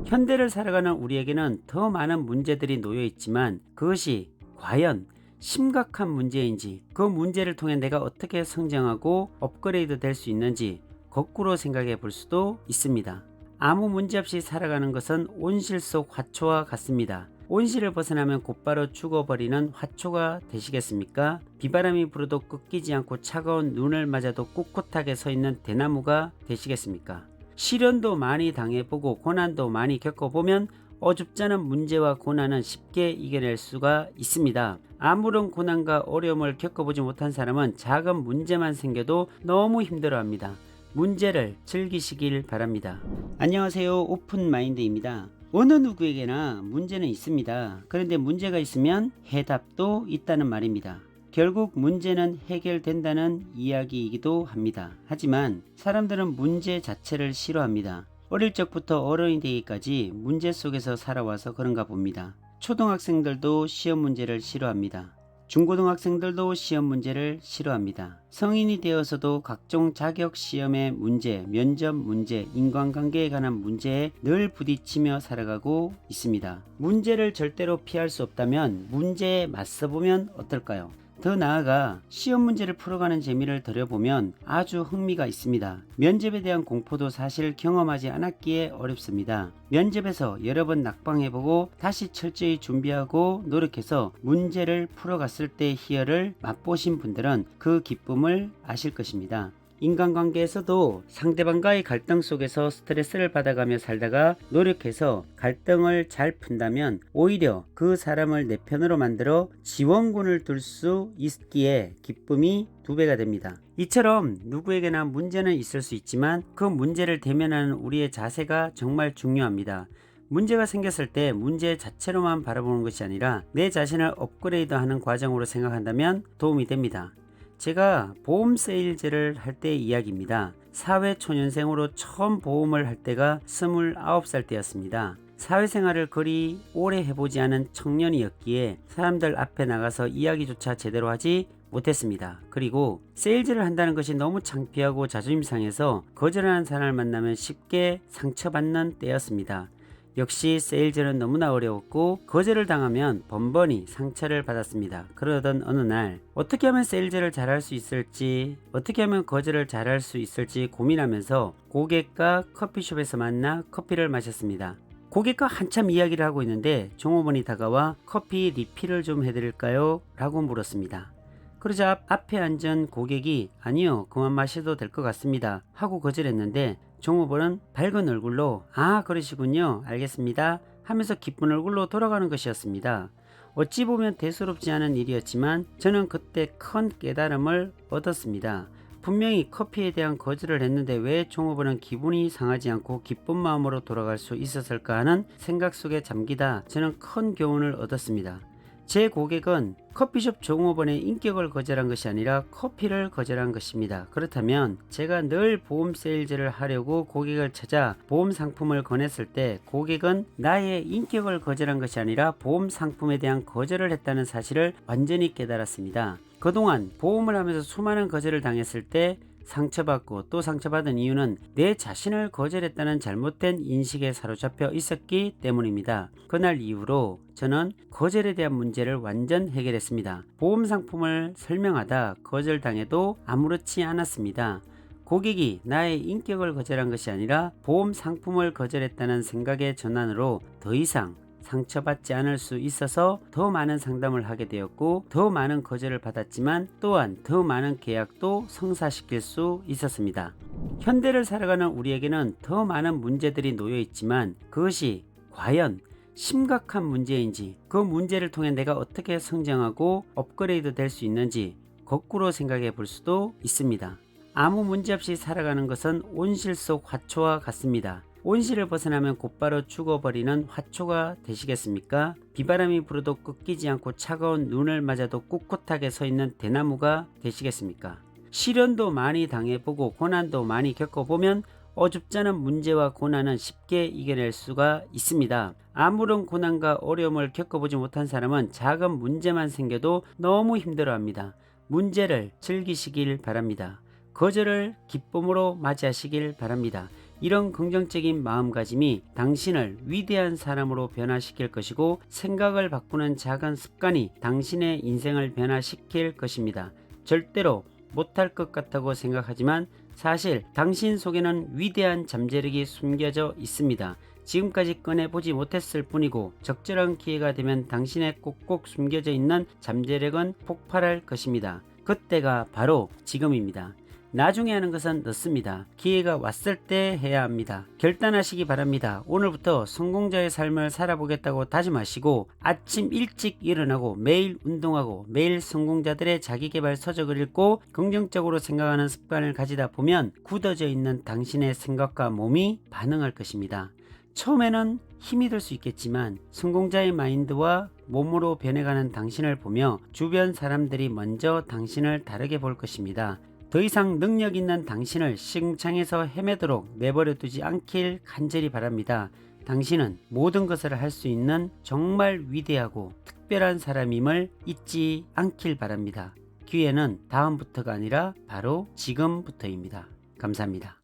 현대를 살아가는 우리에게는 더 많은 문제들이 놓여 있지만 그것이 과연 심각한 문제인지, 그 문제를 통해 내가 어떻게 성장하고 업그레이드 될 수 있는지 거꾸로 생각해 볼 수도 있습니다. 아무 문제 없이 살아가는 것은 온실 속 화초와 같습니다. 온실을 벗어나면 곧바로 죽어버리는 화초가 되시겠습니까? 비바람이 불어도 꺾이지 않고 차가운 눈을 맞아도 꿋꿋하게 서 있는 대나무가 되시겠습니까? 시련도 많이 당해보고 고난도 많이 겪어보면 어줍잖은 문제와 고난은 쉽게 이겨낼 수가 있습니다. 아무런 고난과 어려움을 겪어보지 못한 사람은 작은 문제만 생겨도 너무 힘들어합니다. 문제를 즐기시길 바랍니다. 안녕하세요, 오픈마인드입니다. 어느 누구에게나 문제는 있습니다. 그런데 문제가 있으면 해답도 있다는 말입니다. 결국 문제는 해결된다는 이야기이기도 합니다. 하지만 사람들은 문제 자체를 싫어합니다. 어릴 적부터 어른이 되기까지 문제 속에서 살아와서 그런가 봅니다. 초등학생들도 시험 문제를 싫어합니다. 중고등학생들도 시험 문제를 싫어합니다. 성인이 되어서도 각종 자격 시험의 문제, 면접 문제, 인간관계에 관한 문제에 늘 부딪히며 살아가고 있습니다. 문제를 절대로 피할 수 없다면 문제에 맞서보면 어떨까요? 더 나아가 시험 문제를 풀어가는 재미를 들여보면 아주 흥미가 있습니다. 면접에 대한 공포도 사실 경험하지 않았기에 어렵습니다. 면접에서 여러 번 낙방해보고 다시 철저히 준비하고 노력해서 문제를 풀어갔을 때의 희열을 맛보신 분들은 그 기쁨을 아실 것입니다. 인간관계에서도 상대방과의 갈등 속에서 스트레스를 받아가며 살다가 노력해서 갈등을 잘 푼다면 오히려 그 사람을 내 편으로 만들어 지원군을 둘 수 있기에 기쁨이 2배가 됩니다. 이처럼 누구에게나 문제는 있을 수 있지만 그 문제를 대면하는 우리의 자세가 정말 중요합니다. 문제가 생겼을 때 문제 자체로만 바라보는 것이 아니라 내 자신을 업그레이드하는 과정으로 생각한다면 도움이 됩니다. 제가 보험 세일즈를 할 때의 이야기입니다. 사회초년생으로 처음 보험을 할 때가 29살 때였습니다. 사회생활을 그리 오래 해보지 않은 청년이었기에 사람들 앞에 나가서 이야기조차 제대로 하지 못했습니다. 그리고 세일즈를 한다는 것이 너무 창피하고 자존심 상해서 거절하는 사람을 만나면 쉽게 상처받는 때였습니다. 역시 세일즈는 너무나 어려웠고 거절을 당하면 번번이 상처를 받았습니다. 그러던 어느 날 어떻게 하면 세일즈를 잘할 수 있을지, 어떻게 하면 거절을 잘할 수 있을지 고민하면서 고객과 커피숍에서 만나 커피를 마셨습니다. 고객과 한참 이야기를 하고 있는데 종업원이 다가와 커피 리필을 좀 해드릴까요? 라고 물었습니다. 그러자 앞에 앉은 고객이 아니요, 그만 마셔도 될 것 같습니다 하고 거절했는데 종업원은 밝은 얼굴로 아 그러시군요, 알겠습니다 하면서 기쁜 얼굴로 돌아가는 것이었습니다. 어찌 보면 대수롭지 않은 일이었지만 저는 그때 큰 깨달음을 얻었습니다. 분명히 커피에 대한 거절을 했는데 왜 종업원은 기분이 상하지 않고 기쁜 마음으로 돌아갈 수 있었을까 하는 생각 속에 잠기다 저는 큰 교훈을 얻었습니다. 제 고객은 커피숍 종업원의 인격을 거절한 것이 아니라 커피를 거절한 것입니다. 그렇다면 제가 늘 보험 세일즈를 하려고 고객을 찾아 보험 상품을 권했을 때 고객은 나의 인격을 거절한 것이 아니라 보험 상품에 대한 거절을 했다는 사실을 완전히 깨달았습니다. 그동안 보험을 하면서 수많은 거절을 당했을 때 상처받고 또 상처받은 이유는 내 자신을 거절했다는 잘못된 인식에 사로잡혀 있었기 때문입니다. 그날 이후로 저는 거절에 대한 문제를 완전 해결했습니다. 보험 상품을 설명하다 거절당해도 아무렇지 않았습니다. 고객이 나의 인격을 거절한 것이 아니라 보험 상품을 거절했다는 생각의 전환으로 더 이상 상처받지 않을 수 있어서 더 많은 상담을 하게 되었고 더 많은 거절을 받았지만 또한 더 많은 계약도 성사시킬 수 있었습니다. 현대를 살아가는 우리에게는 더 많은 문제들이 놓여 있지만 그것이 과연 심각한 문제인지, 그 문제를 통해 내가 어떻게 성장하고 업그레이드 될 수 있는지 거꾸로 생각해 볼 수도 있습니다. 아무 문제 없이 살아가는 것은 온실 속 화초와 같습니다. 온실을 벗어나면 곧바로 죽어버리는 화초가 되시겠습니까? 비바람이 불어도 꺾이지 않고 차가운 눈을 맞아도 꿋꿋하게 서 있는 대나무가 되시겠습니까? 시련도 많이 당해보고 고난도 많이 겪어보면 어줍잖은 문제와 고난은 쉽게 이겨낼 수가 있습니다. 아무런 고난과 어려움을 겪어보지 못한 사람은 작은 문제만 생겨도 너무 힘들어합니다. 문제를 즐기시길 바랍니다. 거절을 기쁨으로 맞이하시길 바랍니다. 이런 긍정적인 마음가짐이 당신을 위대한 사람으로 변화시킬 것이고 생각을 바꾸는 작은 습관이 당신의 인생을 변화시킬 것입니다. 절대로 못할 것 같다고 생각하지만 사실 당신 속에는 위대한 잠재력이 숨겨져 있습니다. 지금까지 꺼내보지 못했을 뿐이고 적절한 기회가 되면 당신의 꼭꼭 숨겨져 있는 잠재력은 폭발할 것입니다. 그때가 바로 지금입니다. 나중에 하는 것은 늦습니다. 기회가 왔을 때 해야 합니다. 결단하시기 바랍니다. 오늘부터 성공자의 삶을 살아보겠다고 다짐하시고 아침 일찍 일어나고 매일 운동하고 매일 성공자들의 자기계발 서적을 읽고 긍정적으로 생각하는 습관을 가지다 보면 굳어져 있는 당신의 생각과 몸이 반응할 것입니다. 처음에는 힘이 들 수 있겠지만 성공자의 마인드와 몸으로 변해가는 당신을 보며 주변 사람들이 먼저 당신을 다르게 볼 것입니다. 더 이상 능력 있는 당신을 시궁창에서 헤매도록 내버려 두지 않길 간절히 바랍니다. 당신은 모든 것을 할 수 있는 정말 위대하고 특별한 사람임을 잊지 않길 바랍니다. 기회는 다음부터가 아니라 바로 지금부터입니다. 감사합니다.